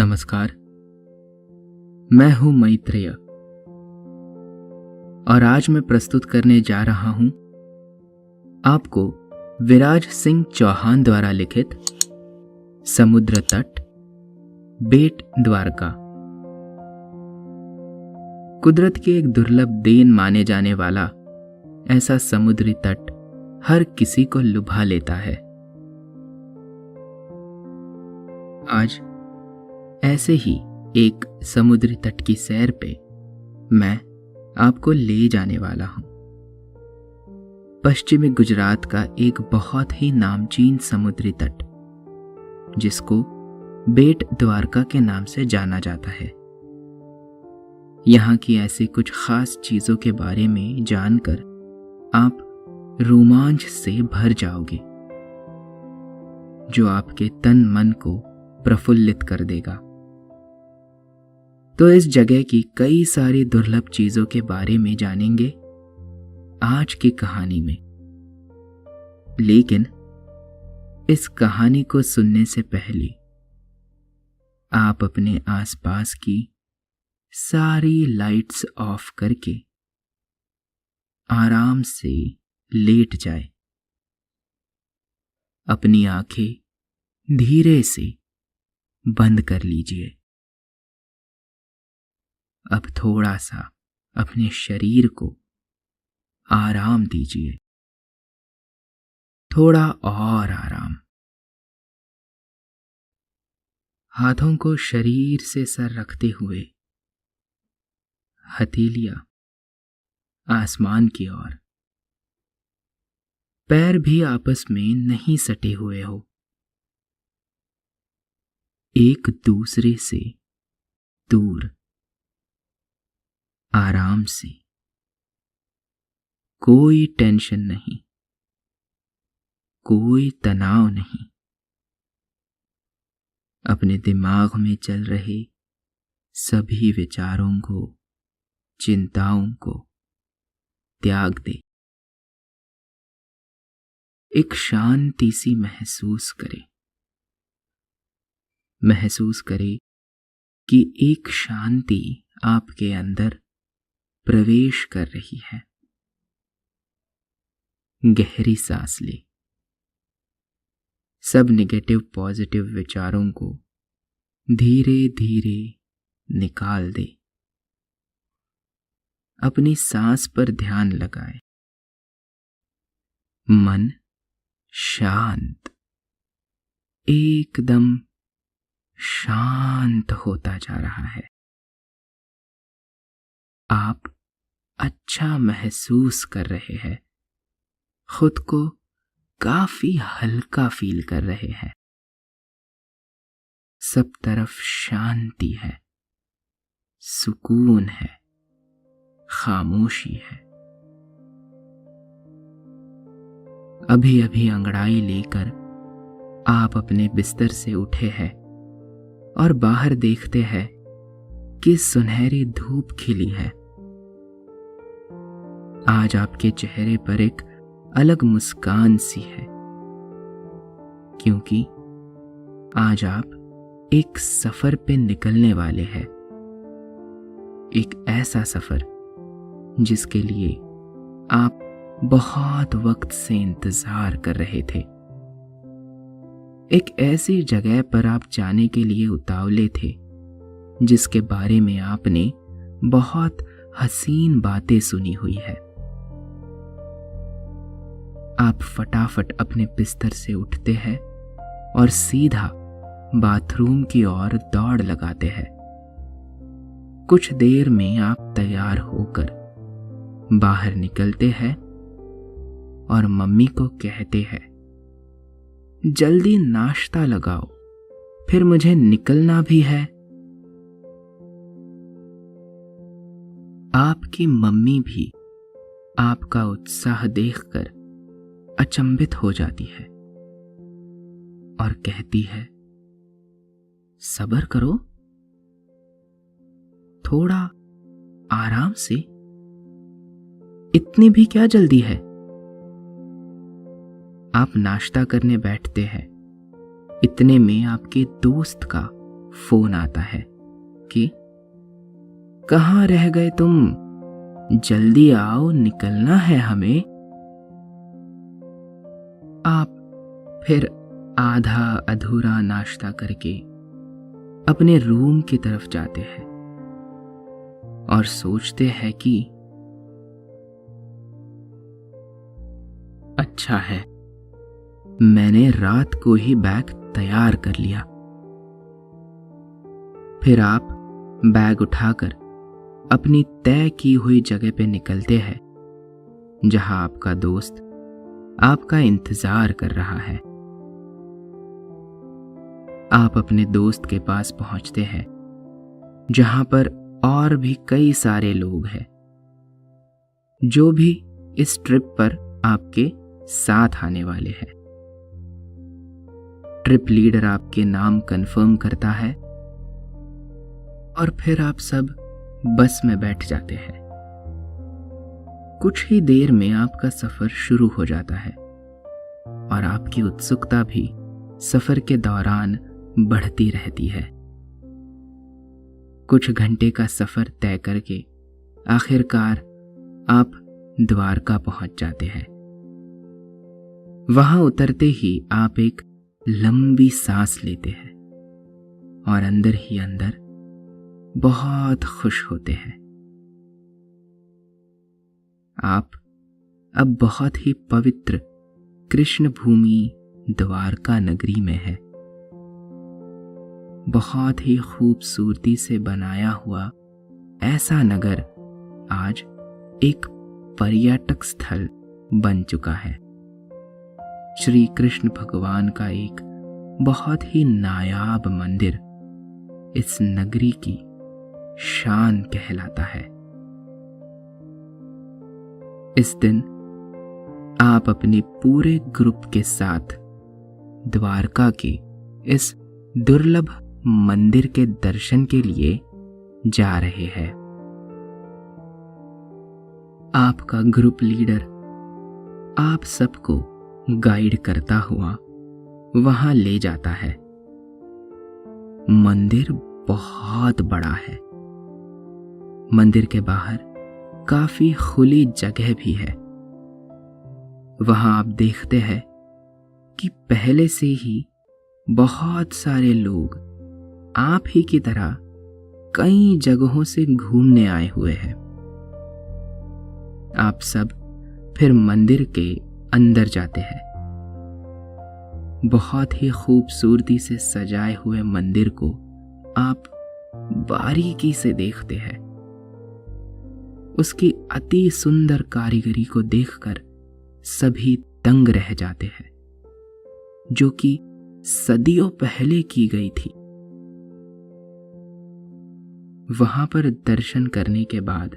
नमस्कार। मैं हूं मैत्रेय और आज मैं प्रस्तुत करने जा रहा हूं आपको विराज सिंह चौहान द्वारा लिखित समुद्र तट बेट द्वारका। कुदरत की एक दुर्लभ देन माने जाने वाला ऐसा समुद्री तट हर किसी को लुभा लेता है। आज ऐसे ही एक समुद्री तट की सैर पे मैं आपको ले जाने वाला हूं। पश्चिमी गुजरात का एक बहुत ही नामचीन समुद्री तट जिसको बेट द्वारका के नाम से जाना जाता है। यहां की ऐसी कुछ खास चीजों के बारे में जानकर आप रोमांच से भर जाओगे जो आपके तन मन को प्रफुल्लित कर देगा। तो इस जगह की कई सारी दुर्लभ चीजों के बारे में जानेंगे आज की कहानी में। लेकिन इस कहानी को सुनने से पहले आप अपने आसपास की सारी लाइट्स ऑफ करके आराम से लेट जाए। अपनी आंखें धीरे से बंद कर लीजिए। अब थोड़ा सा अपने शरीर को आराम दीजिए, थोड़ा और आराम। हाथों को शरीर से सर रखते हुए हथेलियां आसमान की ओर, पैर भी आपस में नहीं सटे हुए हो, एक दूसरे से दूर आराम से। कोई टेंशन नहीं, कोई तनाव नहीं। अपने दिमाग में चल रहे सभी विचारों को, चिंताओं को त्याग दे। एक शांति सी महसूस करे कि एक शांति आपके अंदर प्रवेश कर रही है। गहरी सांस ले। सब नेगेटिव पॉजिटिव विचारों को धीरे धीरे निकाल दे। अपनी सांस पर ध्यान लगाए। मन शांत, एकदम शांत होता जा रहा है। आप अच्छा महसूस कर रहे हैं, खुद को काफी हल्का फील कर रहे हैं। सब तरफ शांति है, सुकून है, खामोशी है। अभी अभी अंगड़ाई लेकर आप अपने बिस्तर से उठे हैं और बाहर देखते हैं कि सुनहरी धूप खिली है। आज आपके चेहरे पर एक अलग मुस्कान सी है, क्योंकि आज आप एक सफर पे निकलने वाले हैं। एक ऐसा सफर जिसके लिए आप बहुत वक्त से इंतजार कर रहे थे। एक ऐसी जगह पर आप जाने के लिए उतावले थे जिसके बारे में आपने बहुत हसीन बातें सुनी हुई है। आप फटाफट अपने बिस्तर से उठते हैं और सीधा बाथरूम की ओर दौड़ लगाते हैं। कुछ देर में आप तैयार होकर बाहर निकलते हैं और मम्मी को कहते हैं, जल्दी नाश्ता लगाओ, फिर मुझे निकलना भी है। आपकी मम्मी भी आपका उत्साह देखकर अचंभित हो जाती है और कहती है, सब्र करो, थोड़ा आराम से, इतनी भी क्या जल्दी है। आप नाश्ता करने बैठते हैं। इतने में आपके दोस्त का फोन आता है कि कहाँ रह गए तुम, जल्दी आओ, निकलना है हमें। आप फिर आधा अधूरा नाश्ता करके अपने रूम की तरफ जाते हैं और सोचते हैं कि अच्छा है, मैंने रात को ही बैग तैयार कर लिया। फिर आप बैग उठाकर अपनी तय की हुई जगह पे निकलते हैं जहां आपका दोस्त आपका इंतजार कर रहा है। आप अपने दोस्त के पास पहुंचते हैं जहां पर और भी कई सारे लोग हैं जो भी इस ट्रिप पर आपके साथ आने वाले हैं। ट्रिप लीडर आपके नाम कंफर्म करता है और फिर आप सब बस में बैठ जाते हैं। कुछ ही देर में आपका सफर शुरू हो जाता है और आपकी उत्सुकता भी सफर के दौरान बढ़ती रहती है। कुछ घंटे का सफर तय करके आखिरकार आप द्वारका पहुंच जाते हैं। वहां उतरते ही आप एक लंबी सांस लेते हैं और अंदर ही अंदर बहुत खुश होते हैं। आप अब बहुत ही पवित्र कृष्ण भूमि द्वारका नगरी में है। बहुत ही खूबसूरती से बनाया हुआ ऐसा नगर आज एक पर्यटक स्थल बन चुका है। श्री कृष्ण भगवान का एक बहुत ही नायाब मंदिर इस नगरी की शान कहलाता है। इस दिन आप अपने पूरे ग्रुप के साथ द्वारका के इस दुर्लभ मंदिर के दर्शन के लिए जा रहे हैं। आपका ग्रुप लीडर आप सबको गाइड करता हुआ वहां ले जाता है। मंदिर बहुत बड़ा है। मंदिर के बाहर काफी खुली जगह भी है। वहां आप देखते हैं कि पहले से ही बहुत सारे लोग आप ही की तरह कई जगहों से घूमने आए हुए हैं। आप सब फिर मंदिर के अंदर जाते हैं। बहुत ही खूबसूरती से सजाए हुए मंदिर को आप बारीकी से देखते हैं। उसकी अति सुंदर कारीगरी को देखकर सभी दंग रह जाते हैं, जो कि सदियों पहले की गई थी। वहां पर दर्शन करने के बाद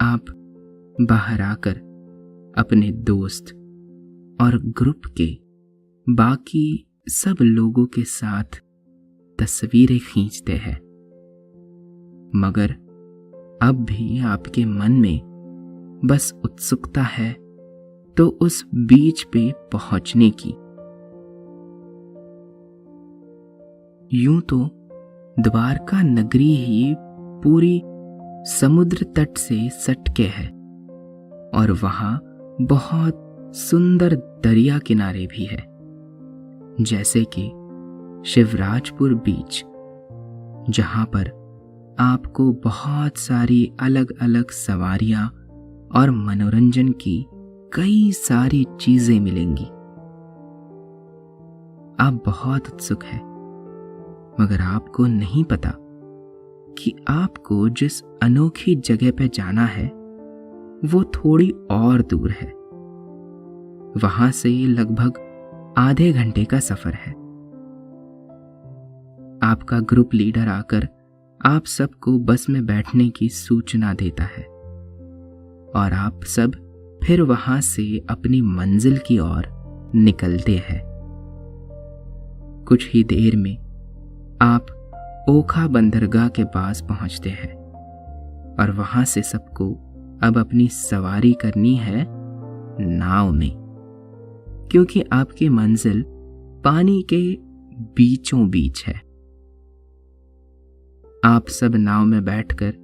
आप बाहर आकर अपने दोस्त और ग्रुप के बाकी सब लोगों के साथ तस्वीरें खींचते हैं। मगर अब भी आपके मन में बस उत्सुकता है तो उस बीच पे पहुंचने की। यूं तो द्वारका नगरी ही पूरी समुद्र तट से सटके है और वहां बहुत सुंदर दरिया किनारे भी है, जैसे कि शिवराजपुर बीच, जहां पर आपको बहुत सारी अलग अलग सवारियां और मनोरंजन की कई सारी चीजें मिलेंगी। आप बहुत उत्सुक हैं, मगर आपको नहीं पता कि आपको जिस अनोखी जगह पे जाना है वो थोड़ी और दूर है। वहां से लगभग आधे घंटे का सफर है। आपका ग्रुप लीडर आकर आप सबको बस में बैठने की सूचना देता है और आप सब फिर वहां से अपनी मंजिल की ओर निकलते हैं। कुछ ही देर में आप ओखा बंदरगाह के पास पहुंचते हैं और वहां से सबको अब अपनी सवारी करनी है नाव में, क्योंकि आपकी मंजिल पानी के बीचों बीच है आप सब नाव में बैठकर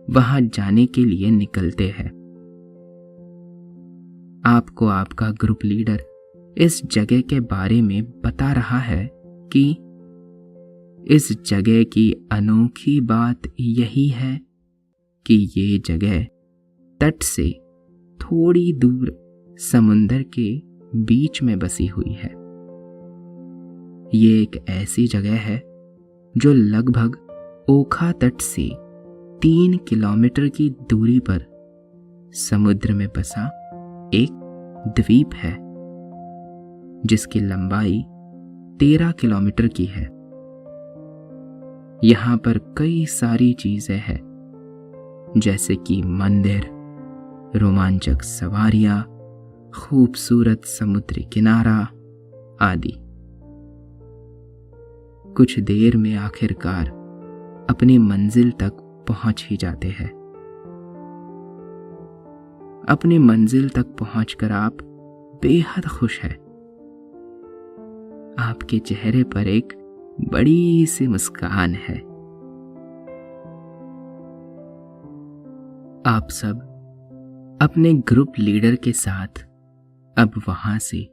वहां जाने के लिए निकलते हैं। आपको आपका ग्रुप लीडर इस जगह के बारे में बता रहा है कि इस जगह की अनोखी बात यही है कि ये जगह तट से थोड़ी दूर समुंदर के बीच में बसी हुई है। ये एक ऐसी जगह है जो लगभग ओखा तट से 3 किलोमीटर की दूरी पर समुद्र में बसा एक द्वीप है, जिसकी लंबाई 13 किलोमीटर की है। यहां पर कई सारी चीजें हैं, जैसे कि मंदिर, रोमांचक सवारियां, खूबसूरत समुद्री किनारा आदि। कुछ देर में आखिरकार अपनी मंजिल तक पहुंच ही जाते हैं। अपनी मंजिल तक पहुंचकर आप बेहद खुश हैं। आपके चेहरे पर एक बड़ी सी मुस्कान है। आप सब अपने ग्रुप लीडर के साथ अब वहां से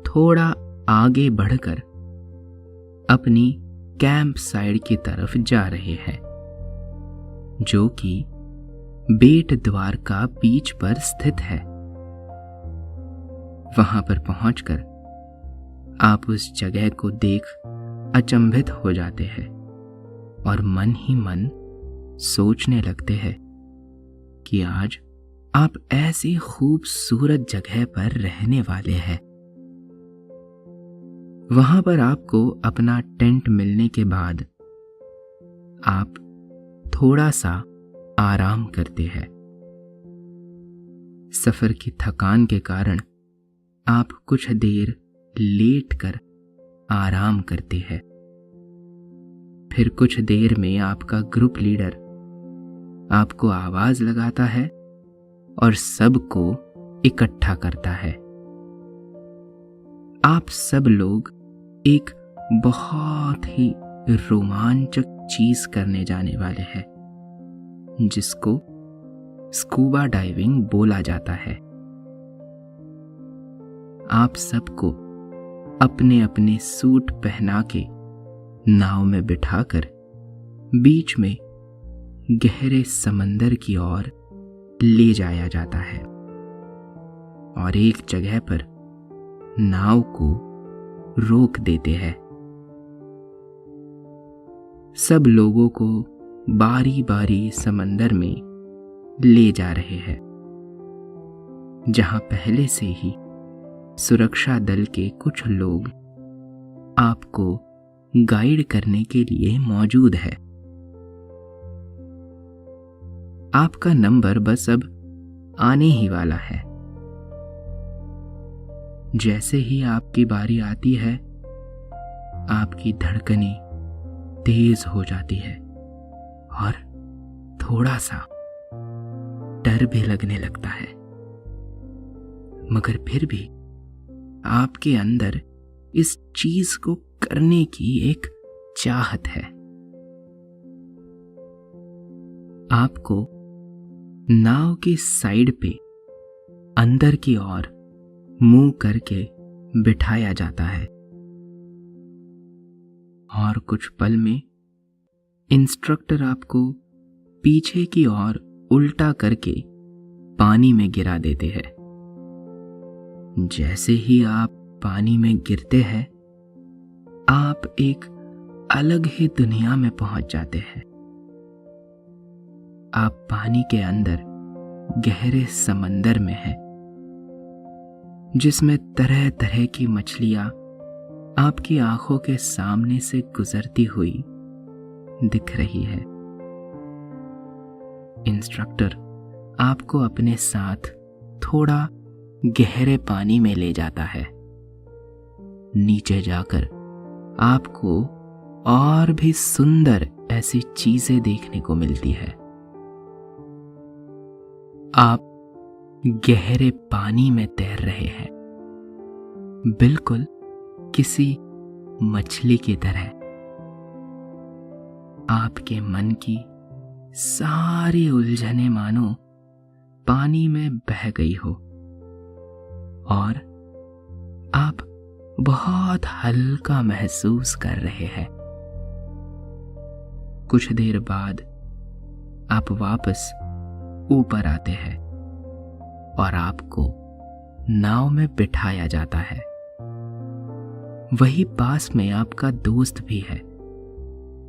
थोड़ा आगे बढ़कर अपनी कैंप साइड की तरफ जा रहे हैं, जो कि बेट द्वारका बीच पर स्थित है। वहां पर पहुंचकर आप उस जगह को देख अचंभित हो जाते हैं और मन ही मन सोचने लगते हैं कि आज आप ऐसी खूबसूरत जगह पर रहने वाले हैं। वहां पर आपको अपना टेंट मिलने के बाद आप थोड़ा सा आराम करते हैं। सफर की थकान के कारण आप कुछ देर लेटकर आराम करते हैं। फिर कुछ देर में आपका ग्रुप लीडर आपको आवाज लगाता है और सबको इकट्ठा करता है। आप सब लोग एक बहुत ही रोमांचक चीज करने जाने वाले हैं, जिसको स्कूबा डाइविंग बोला जाता है। आप सबको अपने अपने सूट पहना के नाव में बिठाकर बीच में गहरे समंदर की ओर ले जाया जाता है और एक जगह पर नाव को रोक देते हैं। सब लोगों को बारी बारी समंदर में ले जा रहे हैं, जहां पहले से ही सुरक्षा दल के कुछ लोग आपको गाइड करने के लिए मौजूद है। आपका नंबर बस अब आने ही वाला है। जैसे ही आपकी बारी आती है, आपकी धड़कनें तेज हो जाती है और थोड़ा सा डर भी लगने लगता है, मगर फिर भी आपके अंदर इस चीज को करने की एक चाहत है। आपको नाव की साइड पे अंदर की ओर मुंह करके बिठाया जाता है और कुछ पल में इंस्ट्रक्टर आपको पीछे की ओर उल्टा करके पानी में गिरा देते हैं। जैसे ही आप पानी में गिरते हैं, आप एक अलग ही दुनिया में पहुंच जाते हैं। आप पानी के अंदर गहरे समंदर में हैं, जिसमें तरह तरह की मछलियां आपकी आंखों के सामने से गुजरती हुई दिख रही है। इंस्ट्रक्टर आपको अपने साथ थोड़ा गहरे पानी में ले जाता है। नीचे जाकर आपको और भी सुंदर ऐसी चीजें देखने को मिलती है। आप गहरे पानी में तैर रहे हैं, बिल्कुल किसी मछली की तरह। आपके मन की सारी उलझने मानो पानी में बह गई हो और आप बहुत हल्का महसूस कर रहे हैं। कुछ देर बाद आप वापस ऊपर आते हैं और आपको नाव में बिठाया जाता है। वही पास में आपका दोस्त भी है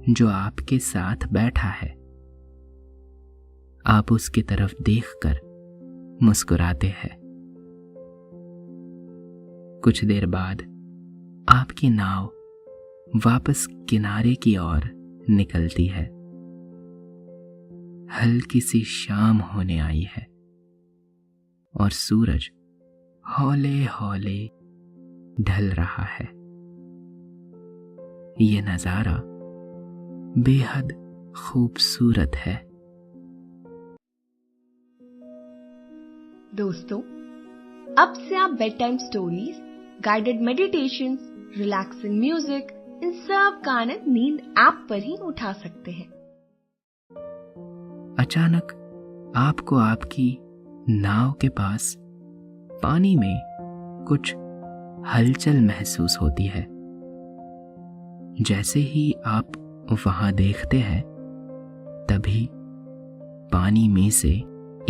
जो आपके साथ बैठा है। आप उसकी तरफ देखकर मुस्कुराते हैं। कुछ देर बाद आपकी नाव वापस किनारे की ओर निकलती है। हल्की सी शाम होने आई है और सूरज हौले हौले ढल रहा है। ये नजारा बेहद खूबसूरत है। दोस्तों, अब से आप bed time stories, guided meditations, relaxing music, इन सब का आनंद नींद ऐप पर ही उठा सकते हैं। अचानक आपको आपकी नाव के पास पानी में कुछ हलचल महसूस होती है। जैसे ही आप वहां देखते हैं, तभी पानी में से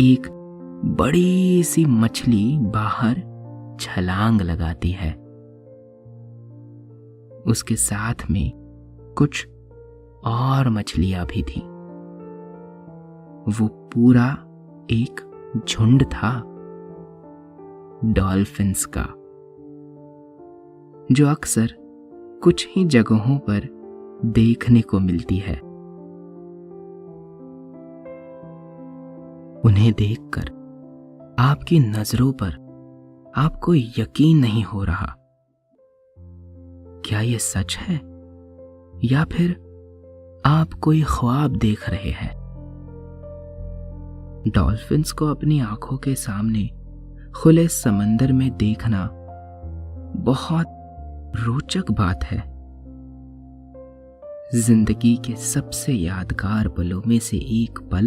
एक बड़ी सी मछली बाहर छलांग लगाती है। उसके साथ में कुछ और मछलियां भी थी। वो पूरा एक झुंड था डॉल्फिन्स का, जो अक्सर कुछ ही जगहों पर देखने को मिलती है। उन्हें देखकर आपकी नजरों पर आपको यकीन नहीं हो रहा। क्या ये सच है या फिर आप कोई ख्वाब देख रहे हैं? डॉल्फिन्स को अपनी आंखों के सामने खुले समंदर में देखना बहुत रोचक बात है। जिंदगी के सबसे यादगार पलों में से एक पल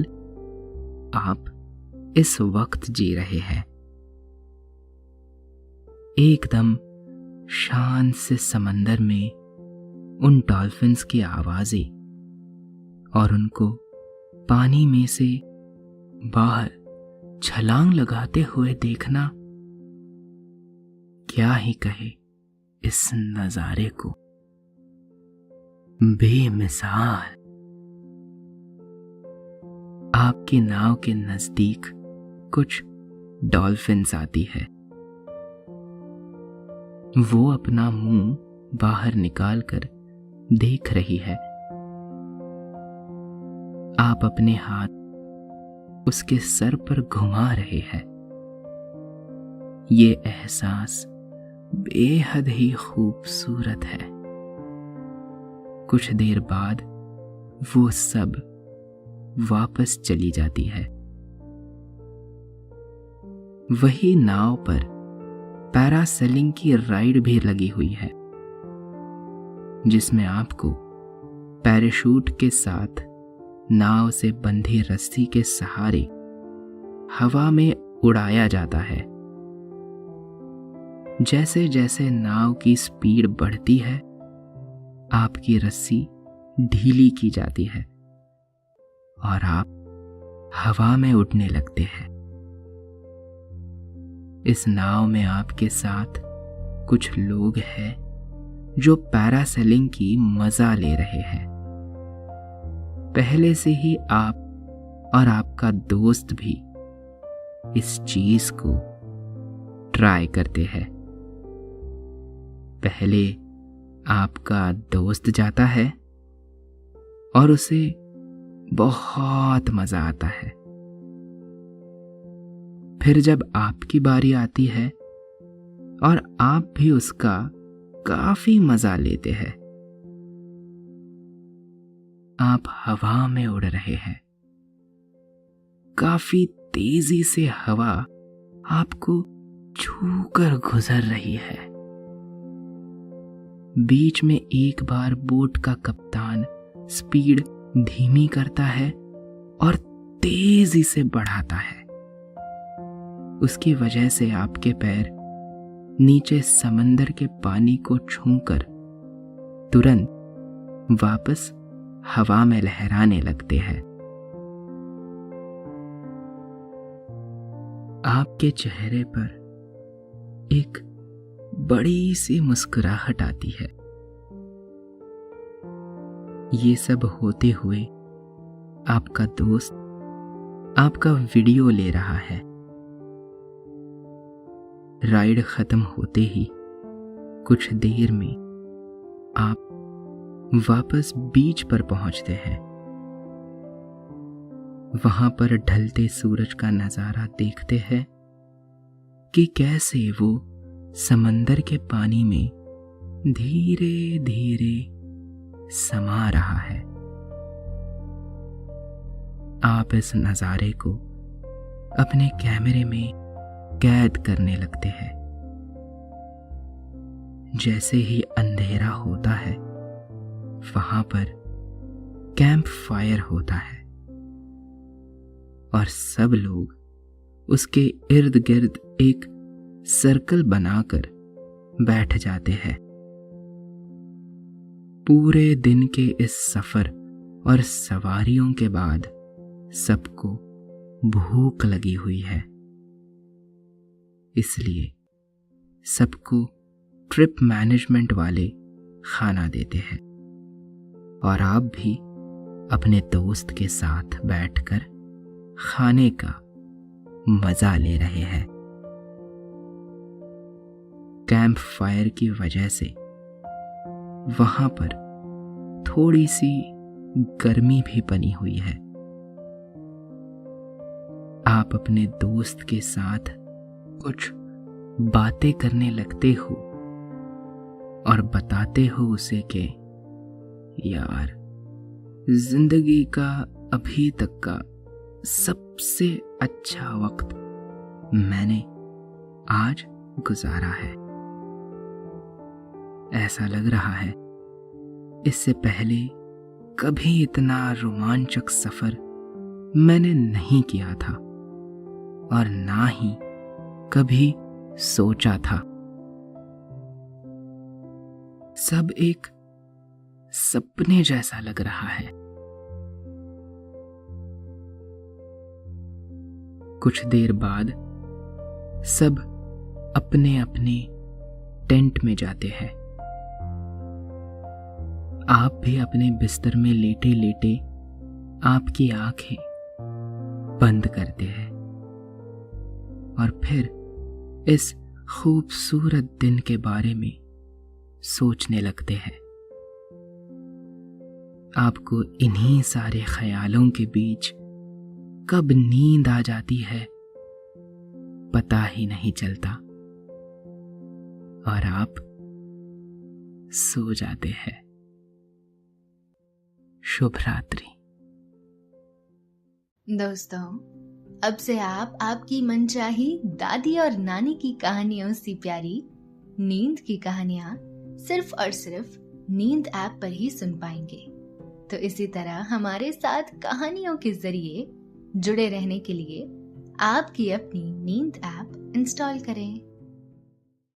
आप इस वक्त जी रहे हैं। एकदम शांत से समंदर में उन डॉल्फिन्स की आवाजें और उनको पानी में से बाहर छलांग लगाते हुए देखना, क्या ही कहे इस नजारे को, बेमिसाल। आपकी नाव के नजदीक कुछ डॉल्फिन्स आती है। वो अपना मुंह बाहर निकालकर देख रही है। आप अपने हाथ उसके सर पर घुमा रहे हैं। ये एहसास बेहद ही खूबसूरत है। कुछ देर बाद वो सब वापस चली जाती है। वही नाव पर पैरासेलिंग की राइड भी लगी हुई है, जिसमें आपको पैराशूट के साथ नाव से बंधी रस्सी के सहारे हवा में उड़ाया जाता है। जैसे जैसे नाव की स्पीड बढ़ती है, आपकी रस्सी ढीली की जाती है और आप हवा में उड़ने लगते हैं। इस नाव में आपके साथ कुछ लोग हैं जो पैरासेलिंग की मजा ले रहे हैं। पहले से ही आप और आपका दोस्त भी इस चीज को ट्राई करते हैं। पहले आपका दोस्त जाता है और उसे बहुत मजा आता है। फिर जब आपकी बारी आती है और आप भी उसका काफी मजा लेते हैं। आप हवा में उड़ रहे हैं। काफी तेजी से हवा आपको छूकर गुजर रही है। बीच में एक बार बोट का कप्तान स्पीड धीमी करता है और तेजी से बढ़ाता है। उसकी वजह से आपके पैर नीचे समंदर के पानी को छूकर तुरंत वापस हवा में लहराने लगते हैं। आपके चेहरे पर एक बड़ी सी मुस्कुराहट आती है। ये सब होते हुए आपका दोस्त आपका वीडियो ले रहा है। राइड खत्म होते ही कुछ देर में आप वापस बीच पर पहुंचते हैं। वहां पर ढलते सूरज का नजारा देखते हैं कि कैसे वो समंदर के पानी में धीरे धीरे समा रहा है। आप इस नजारे को अपने कैमरे में कैद करने लगते हैं। जैसे ही अंधेरा होता है वहां पर कैंप फायर होता है और सब लोग उसके इर्द गिर्द एक सर्कल बनाकर बैठ जाते हैं। पूरे दिन के इस सफर और सवारियों के बाद सबको भूख लगी हुई है, इसलिए सबको ट्रिप मैनेजमेंट वाले खाना देते हैं और आप भी अपने दोस्त के साथ बैठकर खाने का मजा ले रहे हैं। कैंप फायर की वजह से वहां पर थोड़ी सी गर्मी भी बनी हुई है। आप अपने दोस्त के साथ कुछ बातें करने लगते हो और बताते हो उसे कि यार, जिंदगी का अभी तक का सबसे अच्छा वक्त मैंने आज गुजारा है। ऐसा लग रहा है इससे पहले कभी इतना रोमांचक सफर मैंने नहीं किया था और ना ही कभी सोचा था। सब एक सपने जैसा लग रहा है। कुछ देर बाद सब अपने अपने टेंट में जाते हैं। आप भी अपने बिस्तर में लेटे लेटे आपकी आंखें बंद करते हैं और फिर इस खूबसूरत दिन के बारे में सोचने लगते हैं। आपको इन्हीं सारे ख्यालों के बीच कब नींद आ जाती है पता ही नहीं चलता और आप सो जाते हैं। शुभ रात्रि। दोस्तों, अब से आप आपकी मनचाही दादी और नानी की कहानियों से प्यारी नींद की कहानियां सिर्फ और सिर्फ नींद ऐप पर ही सुन पाएंगे। तो इसी तरह हमारे साथ कहानियों के जरिए जुड़े रहने के लिए आपकी अपनी नींद ऐप इंस्टॉल करें।